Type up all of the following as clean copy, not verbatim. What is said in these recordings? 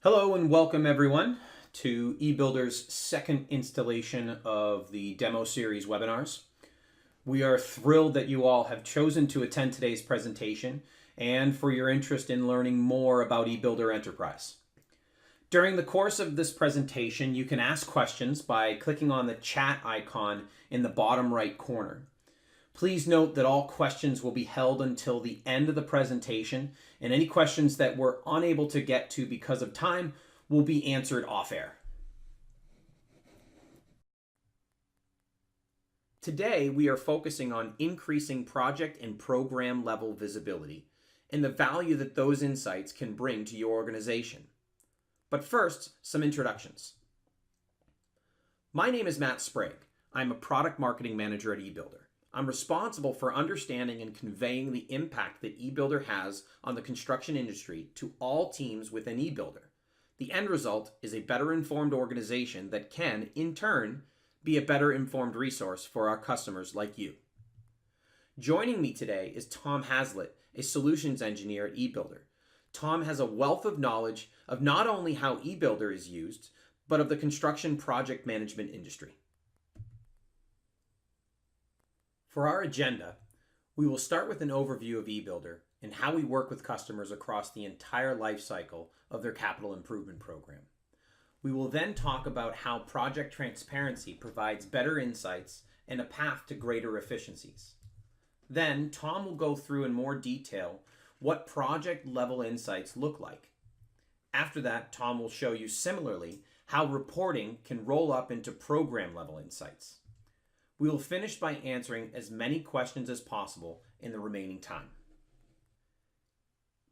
Hello and welcome everyone to eBuilder's second installation of the demo series webinars. We are thrilled that you all have chosen to attend today's presentation and for your interest in learning more about eBuilder Enterprise. During the course of this presentation, you can ask questions by clicking on the chat icon in the bottom right corner. Please note that all questions will be held until the end of the presentation, and any questions that we're unable to get to because of time will be answered off air. Today, we are focusing on increasing project and program level visibility and the value that those insights can bring to your organization. But first, some introductions. My name is Matt Sprague. I'm a product marketing manager at eBuilder. I'm responsible for understanding and conveying the impact that eBuilder has on the construction industry to all teams within eBuilder. The end result is a better informed organization that can, in turn, be a better informed resource for our customers like you. Joining me today is Tom Haslett, a solutions engineer at eBuilder. Tom has a wealth of knowledge of not only how eBuilder is used, but of the construction project management industry. For our agenda, we will start with an overview of eBuilder and how we work with customers across the entire life cycle of their capital improvement program. We will then talk about how project transparency provides better insights and a path to greater efficiencies. Then Tom will go through in more detail what project level insights look like. After that, Tom will show you similarly how reporting can roll up into program level insights. We will finish by answering as many questions as possible in the remaining time.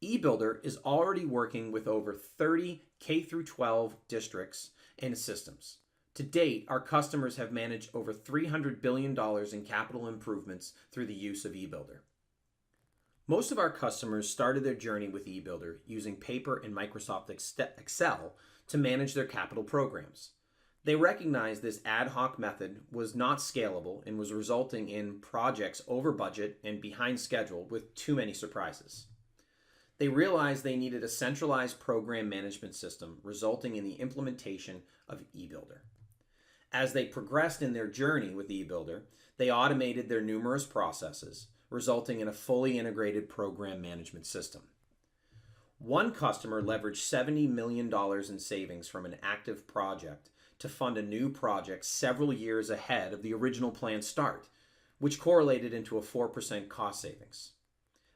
eBuilder is already working with over 30 K-12 districts and systems. To date, our customers have managed over $300 billion in capital improvements through the use of eBuilder. Most of our customers started their journey with eBuilder using paper and Microsoft Excel to manage their capital programs. They recognized this ad hoc method was not scalable and was resulting in projects over budget and behind schedule with too many surprises. They realized they needed a centralized program management system, resulting in the implementation of eBuilder. As they progressed in their journey with eBuilder, they automated their numerous processes, resulting in a fully integrated program management system. One customer leveraged $70 million in savings from an active project to fund a new project several years ahead of the original planned start, which correlated into a 4% cost savings.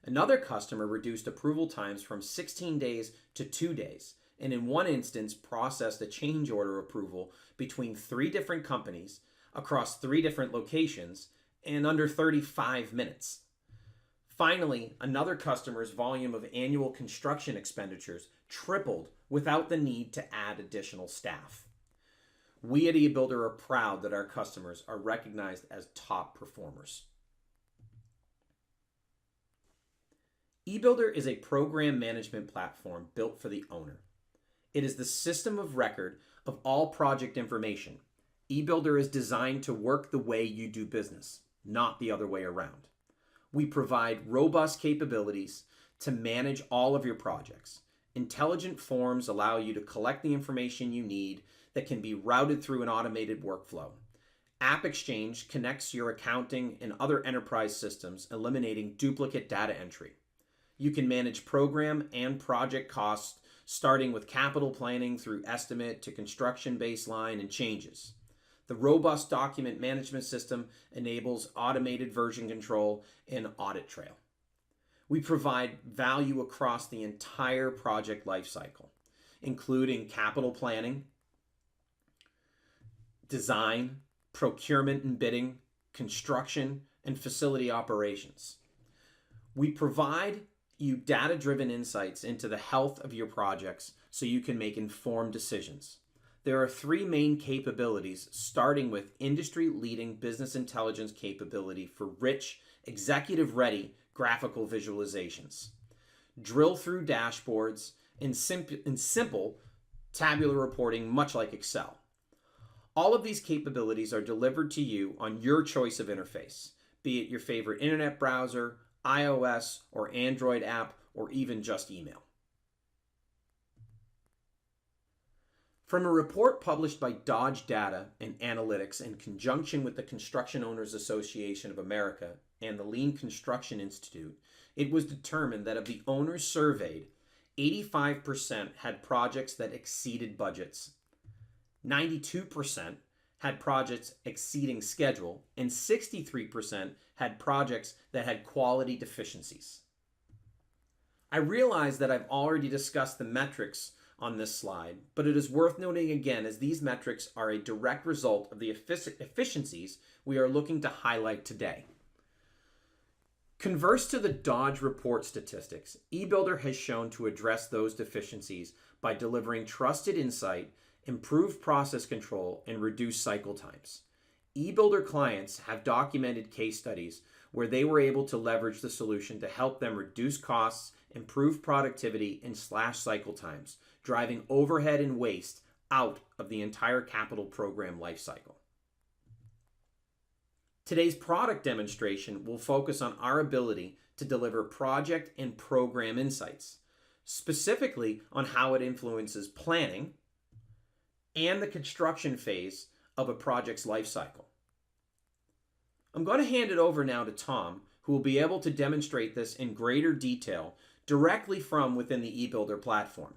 Another customer reduced approval times from 16 days to 2 days, and in one instance processed a change order approval between 3 different companies across 3 different locations in under 35 minutes. Finally, another customer's volume of annual construction expenditures tripled without the need to add additional staff. We at eBuilder are proud that our customers are recognized as top performers. eBuilder is a program management platform built for the owner. It is the system of record of all project information. eBuilder is designed to work the way you do business, not the other way around. We provide robust capabilities to manage all of your projects. Intelligent forms allow you to collect the information you need that can be routed through an automated workflow. App Exchange connects your accounting and other enterprise systems, eliminating duplicate data entry. You can manage program and project costs, starting with capital planning through estimate to construction baseline and changes. The robust document management system enables automated version control and audit trail. We provide value across the entire project lifecycle, including capital planning, design, procurement and bidding, construction, and facility operations. We provide you data-driven insights into the health of your projects so you can make informed decisions. There are 3 main capabilities, starting with industry-leading business intelligence capability for rich, executive-ready graphical visualizations, drill-through dashboards, and simple tabular reporting, much like Excel. All of these capabilities are delivered to you on your choice of interface, be it your favorite internet browser, iOS or Android app, or even just email. From a report published by Dodge Data and Analytics in conjunction with the Construction Owners Association of America and the Lean Construction Institute, it was determined that of the owners surveyed, 85% had projects that exceeded budgets, 92% had projects exceeding schedule, and 63% had projects that had quality deficiencies. I realize that I've already discussed the metrics on this slide, but it is worth noting again as these metrics are a direct result of the efficiencies we are looking to highlight today. Converse to the Dodge report statistics, eBuilder has shown to address those deficiencies by delivering trusted insight, improved process control, and reduced cycle times. eBuilder clients have documented case studies where they were able to leverage the solution to help them reduce costs, improve productivity, and slash cycle times, driving overhead and waste out of the entire capital program lifecycle. Today's product demonstration will focus on our ability to deliver project and program insights, specifically on how it influences planning and the construction phase of a project's lifecycle. I'm going to hand it over now to Tom, who will be able to demonstrate this in greater detail directly from within the eBuilder platform.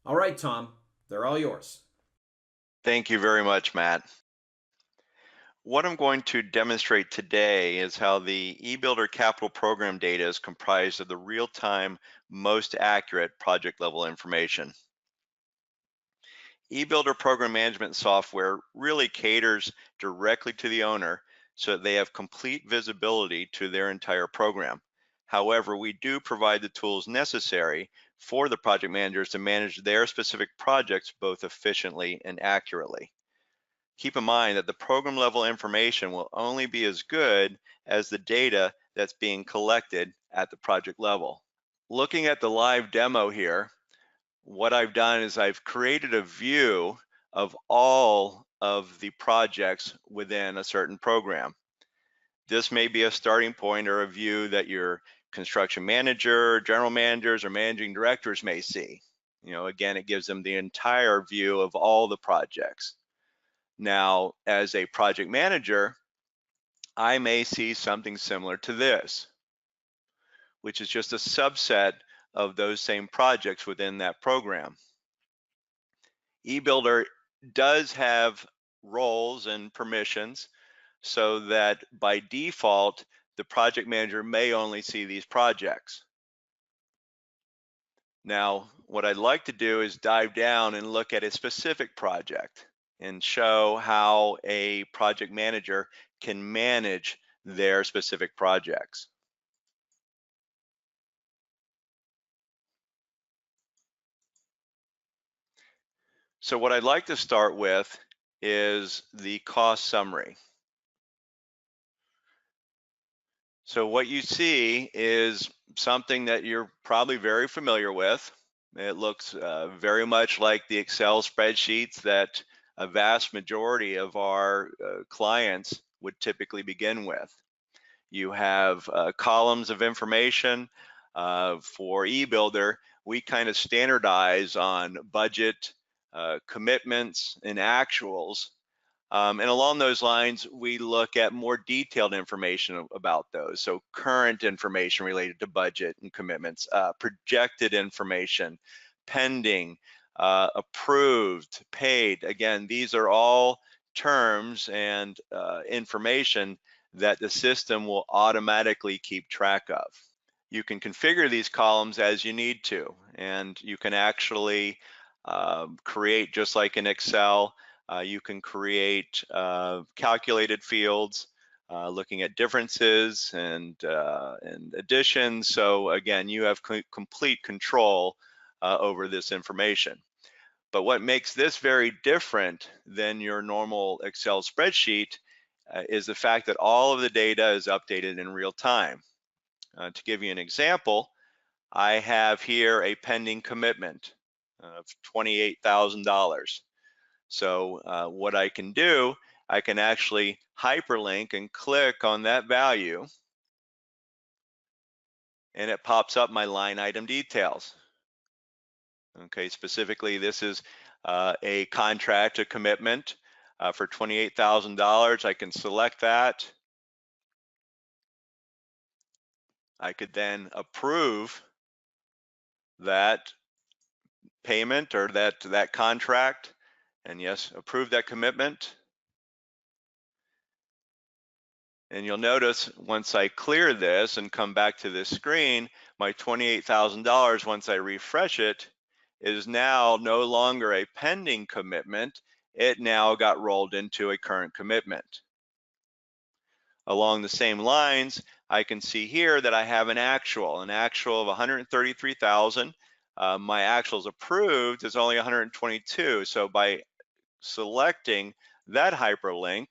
All right, Tom, they're all yours. Thank you very much, Matt. What I'm going to demonstrate today is how the eBuilder capital program data is comprised of the real-time, most accurate project level information. eBuilder program management software really caters directly to the owner so that they have complete visibility to their entire program. However, we do provide the tools necessary for the project managers to manage their specific projects both efficiently and accurately. Keep in mind that the program level information will only be as good as the data that's being collected at the project level. Looking at the live demo here, what I've done is I've created a view of all of the projects within a certain program. This may be a starting point or a view that your construction manager, general managers, or managing directors may see. Again, it gives them the entire view of all the projects. Now, as a project manager, I may see something similar to this, which is just a subset of those same projects within that program. eBuilder does have roles and permissions so that by default, the project manager may only see these projects. Now, what I'd like to do is dive down and look at a specific project and show how a project manager can manage their specific projects. So what I'd like to start with is the cost summary. So what you see is something that you're probably very familiar with. It looks very much like the Excel spreadsheets that a vast majority of our clients would typically begin with. You have columns of information. For eBuilder, we kind of standardize on budget, commitments, and actuals. And along those lines, we look at more detailed information about those. So current information related to budget and commitments, projected information, pending, approved, paid. Again, these are all terms and information that the system will automatically keep track of. You can configure these columns as you need to, and you can actually create, just like in Excel, you can create calculated fields, looking at differences and additions. So again, you have complete control over this information. But what makes this very different than your normal Excel spreadsheet is the fact that all of the data is updated in real time. To give you an example, I have here a pending commitment of $28,000. So what I can do, I can actually hyperlink and click on that value, and it pops up my line item details. Okay, specifically, this is a contract, a commitment for $28,000. I can select that. I could then approve that payment or that contract, and yes, approve that commitment. And you'll notice once I clear this and come back to this screen, my $28,000, once I refresh it, is now no longer a pending commitment. It now got rolled into a current commitment. Along the same lines, I can see here that I have an actual of 133,000. My actuals approved is only 122. So by selecting that hyperlink,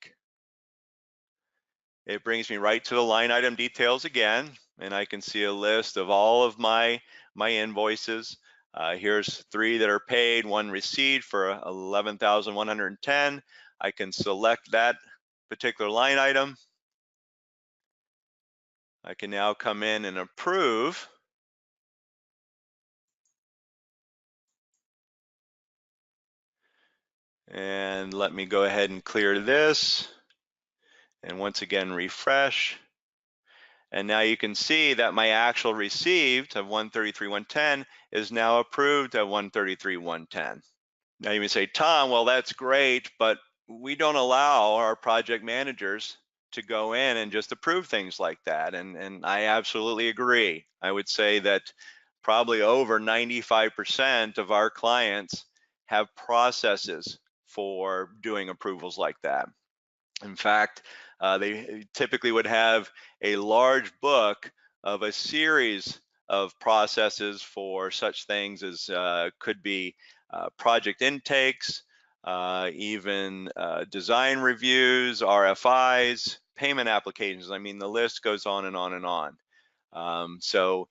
it brings me right to the line item details again, and I can see a list of all of my invoices. Here's 3 that are paid, 1 received for 11,110. I can select that particular line item. I can now come in and approve. And let me go ahead and clear this. And once again, refresh. And now you can see that my actual received of 133,110 is now approved at 133,110. Now you may say, Tom, well, that's great, but we don't allow our project managers to go in and just approve things like that. And I absolutely agree. I would say that probably over 95% of our clients have processes for doing approvals like that. In fact, they typically would have a large book of a series of processes for such things as could be project intakes, even design reviews, RFIs, payment applications. I mean, the list goes on and on and on. So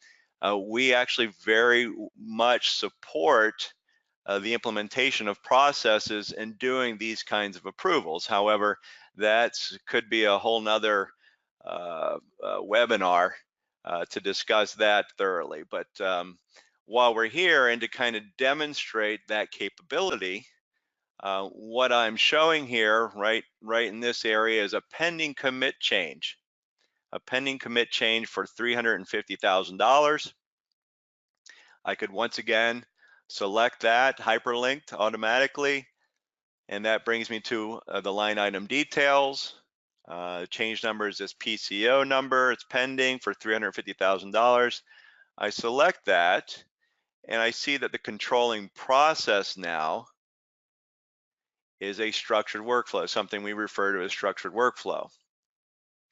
we actually very much support the implementation of processes and doing these kinds of approvals. However, that could be a whole nother webinar to discuss that thoroughly. But while we're here and to kind of demonstrate that capability, what I'm showing here right in this area is a pending commit change. A pending commit change for $350,000. I could once again select that hyperlinked automatically, and that brings me to the line item details. Change number is this PCO number. It's pending for $350,000. I select that, and I see that the controlling process now is a structured workflow, something we refer to as structured workflow.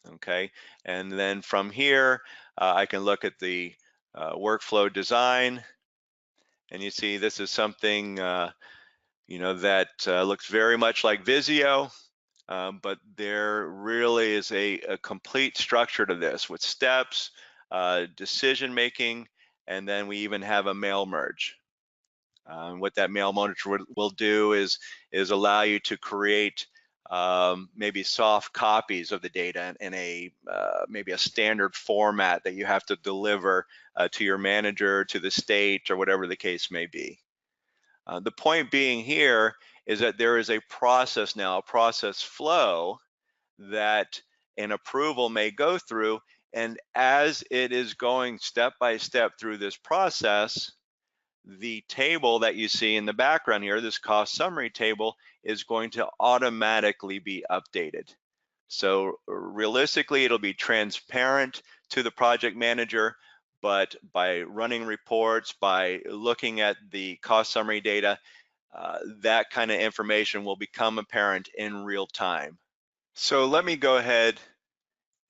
Okay, and then from here, I can look at the workflow design, and you see this is something that looks very much like Visio, but there really is a complete structure to this with steps, decision making, and then we even have a mail merge. What that mail merge will do is allow you to create maybe soft copies of the data in a maybe a standard format that you have to deliver to your manager, to the state, or whatever the case may be. The point being here is that there is a process now, a process flow that an approval may go through, and as it is going step by step through this process, the table that you see in the background here, this cost summary table, is going to automatically be updated. So realistically, it'll be transparent to the project manager, but by running reports, by looking at the cost summary data, that kind of information will become apparent in real time. So let me go ahead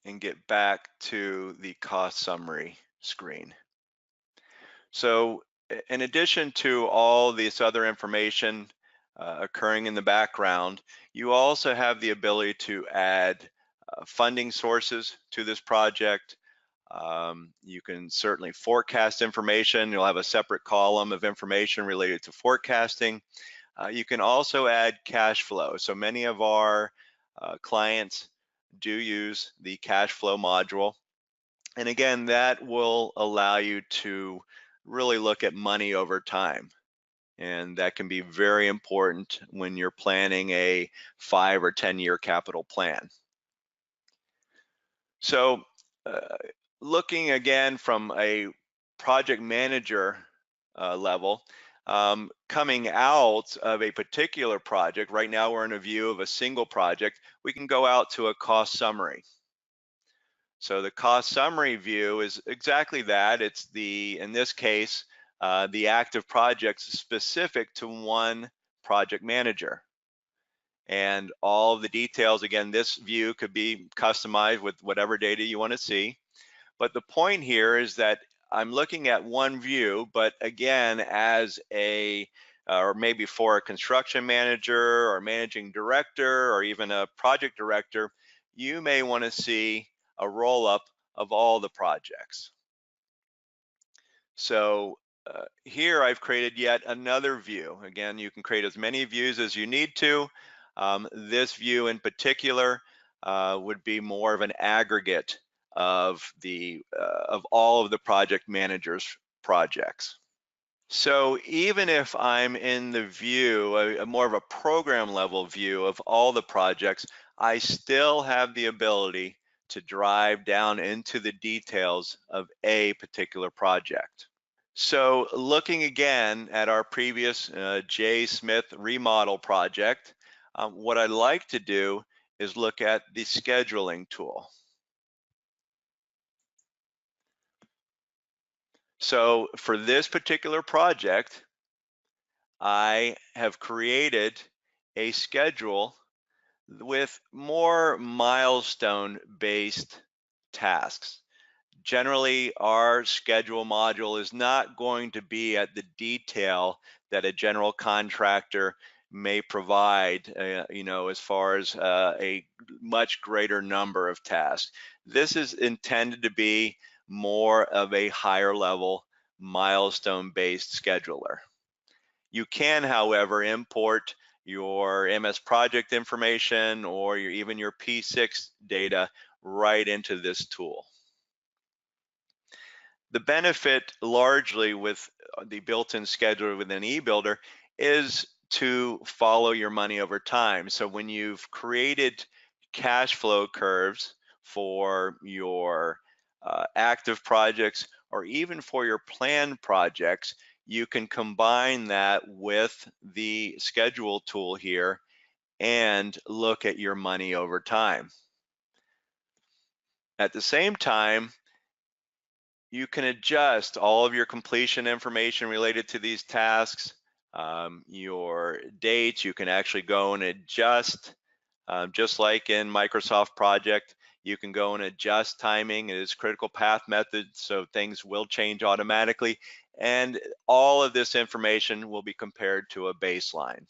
and get back to the cost summary screen. So in addition to all this other information occurring in the background, you also have the ability to add funding sources to this project. You can certainly forecast information. You'll have a separate column of information related to forecasting. You can also add cash flow. So many of our clients do use the cash flow module. And again, that will allow you to really look at money over time. And that can be very important when you're planning a 5 or 10-year capital plan. So uh, looking again from a project manager level, coming out of a particular project, right now we're in a view of a single project, we can go out to a cost summary. So the cost summary view is exactly that. It's in this case, the active projects specific to one project manager. And all of the details, again, this view could be customized with whatever data you want to see. But the point here is that I'm looking at one view, but again, as or maybe for a construction manager or managing director or even a project director, you may want to see a roll up of all the projects. So here I've created yet another view. Again, you can create as many views as you need to. This view in particular would be more of an aggregate of all of the project managers' projects. So even if I'm in the view, a more of a program level view of all the projects, I still have the ability to drive down into the details of a particular project. So looking again at our previous J. Smith remodel project, what I'd like to do is look at the scheduling tool. So for this particular project, I have created a schedule with more milestone-based tasks. Generally, our schedule module is not going to be at the detail that a general contractor may provide, as far as a much greater number of tasks. This is intended to be more of a higher level milestone-based scheduler. You can, however, import your MS project information or even your P6 data right into this tool. The benefit largely with the built-in scheduler within eBuilder is to follow your money over time. So when you've created cash flow curves for your active projects or even for your planned projects, you can combine that with the schedule tool here and look at your money over time. At the same time, you can adjust all of your completion information related to these tasks, your dates. You can actually go and adjust, just like in Microsoft Project, you can go and adjust timing. It is critical path method, so things will change automatically. And all of this information will be compared to a baseline.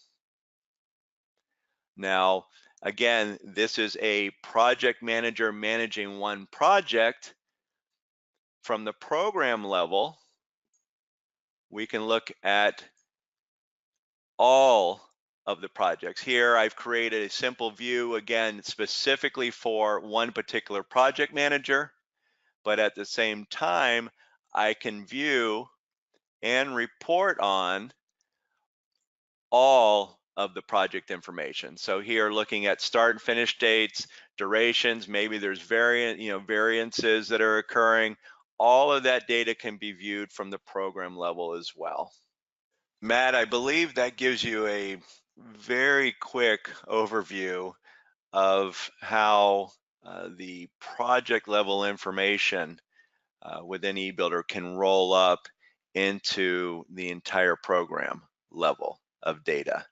Now, again, this is a project manager managing one project. From the program level, we can look at all of the projects. Here I've created a simple view, again, specifically for one particular project manager, but at the same time, I can view and report on all of the project information. So here looking at start and finish dates, durations, maybe there's variances that are occurring. All of that data can be viewed from the program level as well. Matt, I believe that gives you a very quick overview of how the project level information within eBuilder can roll up into the entire program level of data.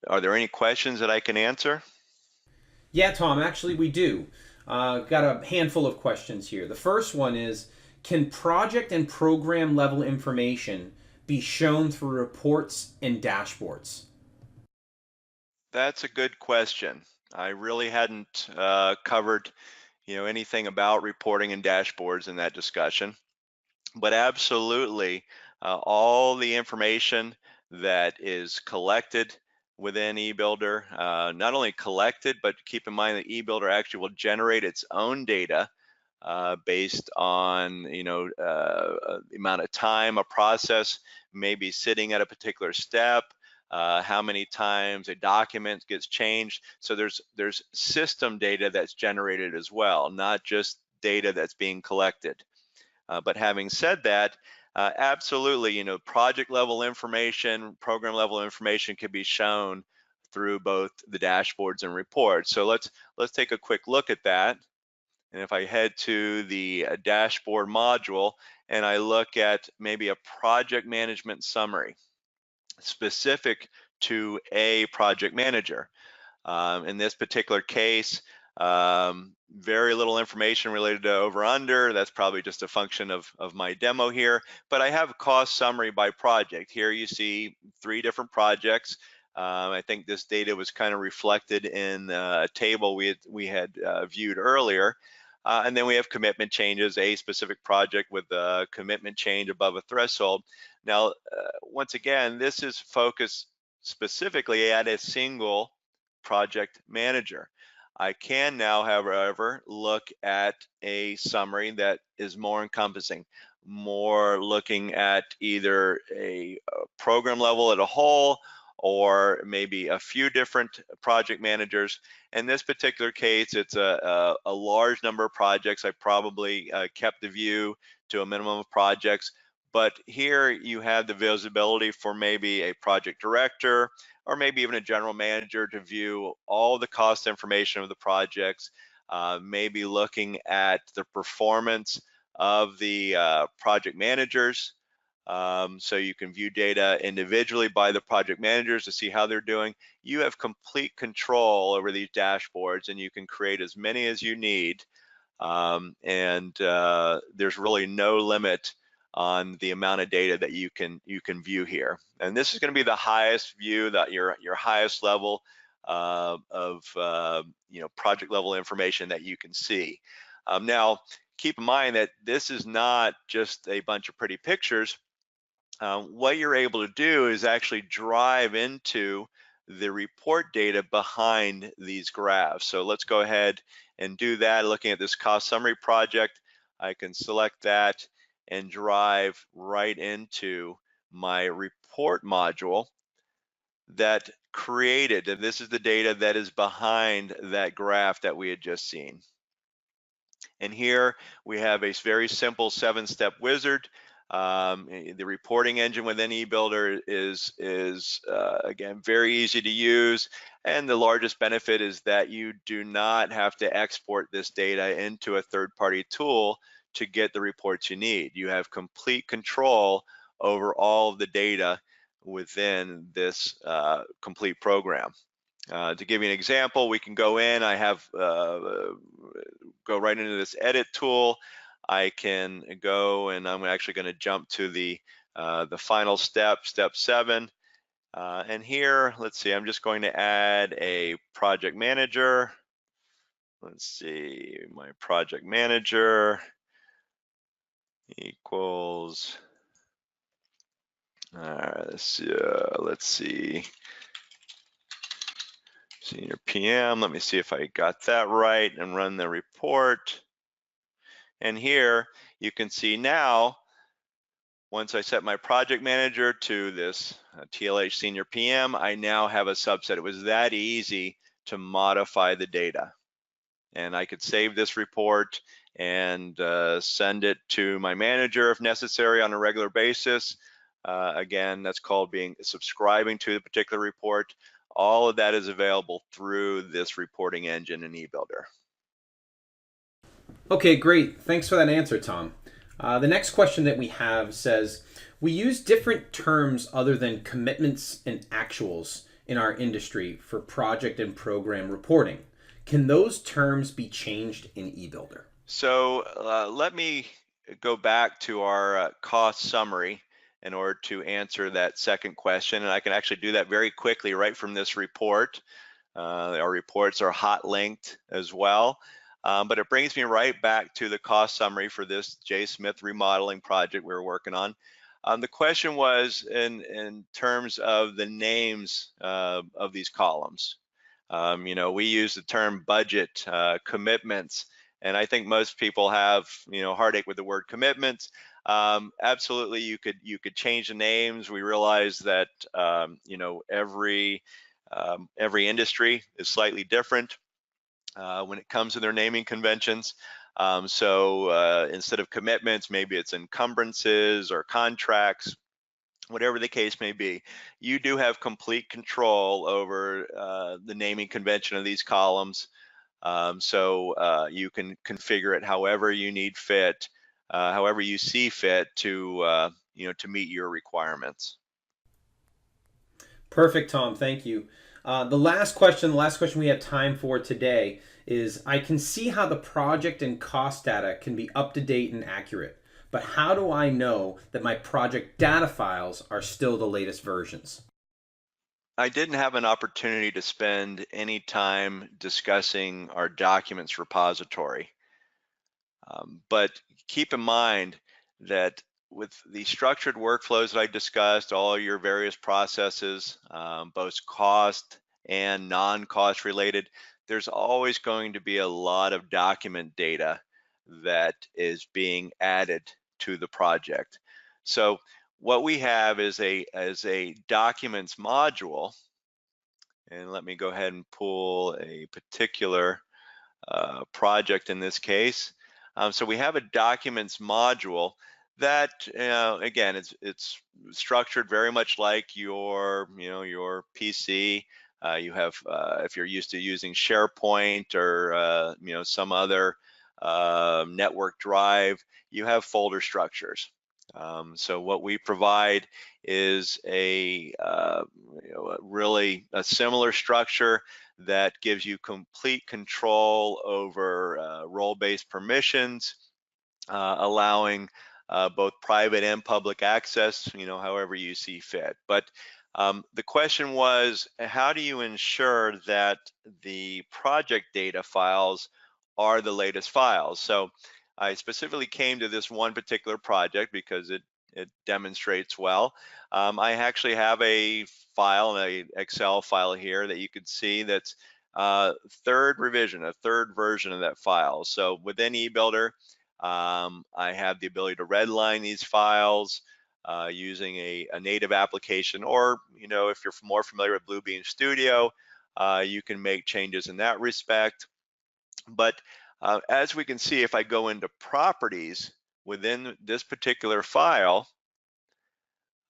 Are there any questions that I can answer? Yeah, Tom, actually, we do. Got a handful of questions here. The first one is, can project and program level information be shown through reports and dashboards? That's a good question. I really hadn't covered anything about reporting and dashboards in that discussion. But absolutely, all the information that is collected within eBuilder, not only collected, but keep in mind that eBuilder actually will generate its own data based on the amount of time a process may be sitting at a particular step, how many times a document gets changed. So there's system data that's generated as well, not just data that's being collected. But having said that, absolutely, project level information, program level information can be shown through both the dashboards and reports. So let's take a quick look at that. And if I head to the dashboard module and I look at maybe a project management summary specific to a project manager. In this particular case, very little information related to over under. That's probably just a function of my demo here, but I have a cost summary by project. Here you see 3 different projects. I think this data was kind of reflected in a table we had viewed earlier. And then we have commitment changes, a specific project with a commitment change above a threshold. Now, once again, this is focused specifically at a single project manager. I can now, however, look at a summary that is more encompassing, more looking at either a program level at a whole, or maybe a few different project managers. In this particular case, it's a large number of projects. I probably kept the view to a minimum of projects, but here you have the visibility for maybe a project director, or maybe even a general manager to view all the cost information of the projects, maybe looking at the performance of the project managers. So you can view data individually by the project managers to see how they're doing. You have complete control over these dashboards, and you can create as many as you need. There's really no limit on the amount of data that you can view here. And this is going to be the highest view, that your highest level of project level information that you can see. Now, keep in mind that this is not just a bunch of pretty pictures. What you're able to do is actually drive into the report data behind these graphs. So let's go ahead and do that. Looking at this cost summary project, I can select that and drive right into my report module that created, and this is the data that is behind that graph that we had just seen. And here we have a very simple 7-step wizard. The reporting engine within eBuilder is again, very easy to use. And the largest benefit is that you do not have to export this data into a third-party tool to get the reports you need. You have complete control over all of the data within this complete program. To give you an example, we can go in, I have go right into this edit tool. I can go, and I'm actually going to jump to the final step, step 7. And here, let's see, I'm just going to add a project manager. Let's see, my project manager equals, let's see, senior PM. Let me see if I got that right and run the report. And here you can see now, once I set my project manager to this TLH senior PM, I now have a subset. It was that easy to modify the data. And I could save this report and send it to my manager if necessary on a regular basis. Again, that's called subscribing to the particular report. All of that is available through this reporting engine in eBuilder. Okay, great. Thanks for that answer, Tom. The next question that we have says, we use different terms other than commitments and actuals in our industry for project and program reporting. Can those terms be changed in eBuilder? So let me go back to our cost summary in order to answer that second question. And I can actually do that very quickly right from this report. Our reports are hot linked as well. But it brings me right back to the cost summary for this J. Smith remodeling project we were working on. The question was in terms of the names of these columns. We use the term budget, commitments, and I think most people have, heartache with the word commitments. Absolutely, you could change the names. We realize that every industry is slightly different when it comes to their naming conventions. So instead of commitments, maybe it's encumbrances or contracts, whatever the case may be. You do have complete control over the naming convention of these columns. So you can configure it however you need fit, however you see fit to meet your requirements. Perfect, Tom. Thank you. The last question we have time for today is I can see how the project and cost data can be up to date and accurate, but how do I know that my project data files are still the latest versions? I didn't have an opportunity to spend any time discussing our documents repository. But keep in mind that with the structured workflows that I discussed, all your various processes, both cost and non-cost related, there's always going to be a lot of document data that is being added to the project. So what we have is a documents module, and let me go ahead and pull a particular project in this case. So we have a documents module that, again, it's structured very much like your PC. You have, if you're used to using SharePoint or some other network drive, you have folder structures. So what we provide is really a similar structure that gives you complete control over role-based permissions, allowing both private and public access, however you see fit. But the question was, how do you ensure that the project data files are the latest files? So I specifically came to this one particular project because it demonstrates well. I actually have a file, an Excel file here that you can see that's third revision, a third version of that file. So within eBuilder, I have the ability to redline these files using a native application, or if you're more familiar with Bluebeam Studio, you can make changes in that respect. But as we can see, if I go into properties within this particular file,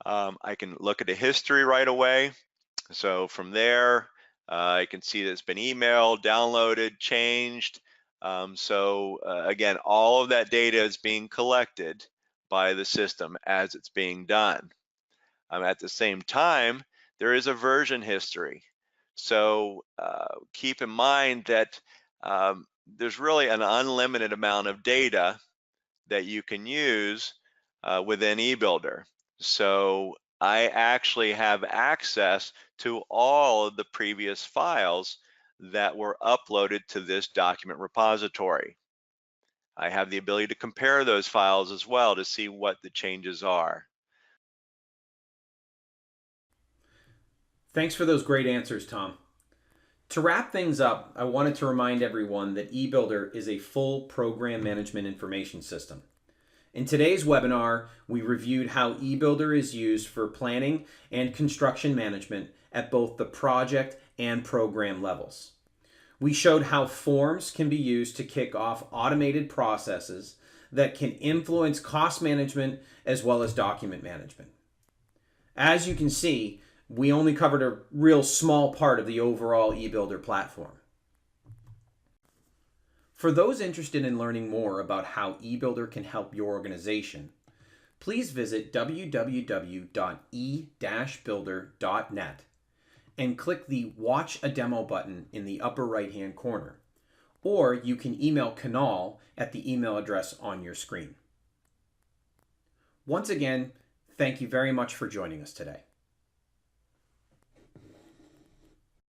I can look at the history right away. So from there, I can see that it's been emailed, downloaded, changed. Again, all of that data is being collected by the system as it's being done. At the same time, there is a version history. So keep in mind that there's really an unlimited amount of data that you can use within eBuilder. So I actually have access to all of the previous files that were uploaded to this document repository. I have the ability to compare those files as well to see what the changes are. Thanks for those great answers, Tom. To wrap things up, I wanted to remind everyone that eBuilder is a full program management information system. In today's webinar, we reviewed how eBuilder is used for planning and construction management at both the project and program levels. We showed how forms can be used to kick off automated processes that can influence cost management as well as document management. As you can see, we only covered a real small part of the overall eBuilder platform. For those interested in learning more about how eBuilder can help your organization, please visit www.e-builder.net and click the Watch a Demo button in the upper right-hand corner, or you can email Kanal at the email address on your screen. Once again, thank you very much for joining us today.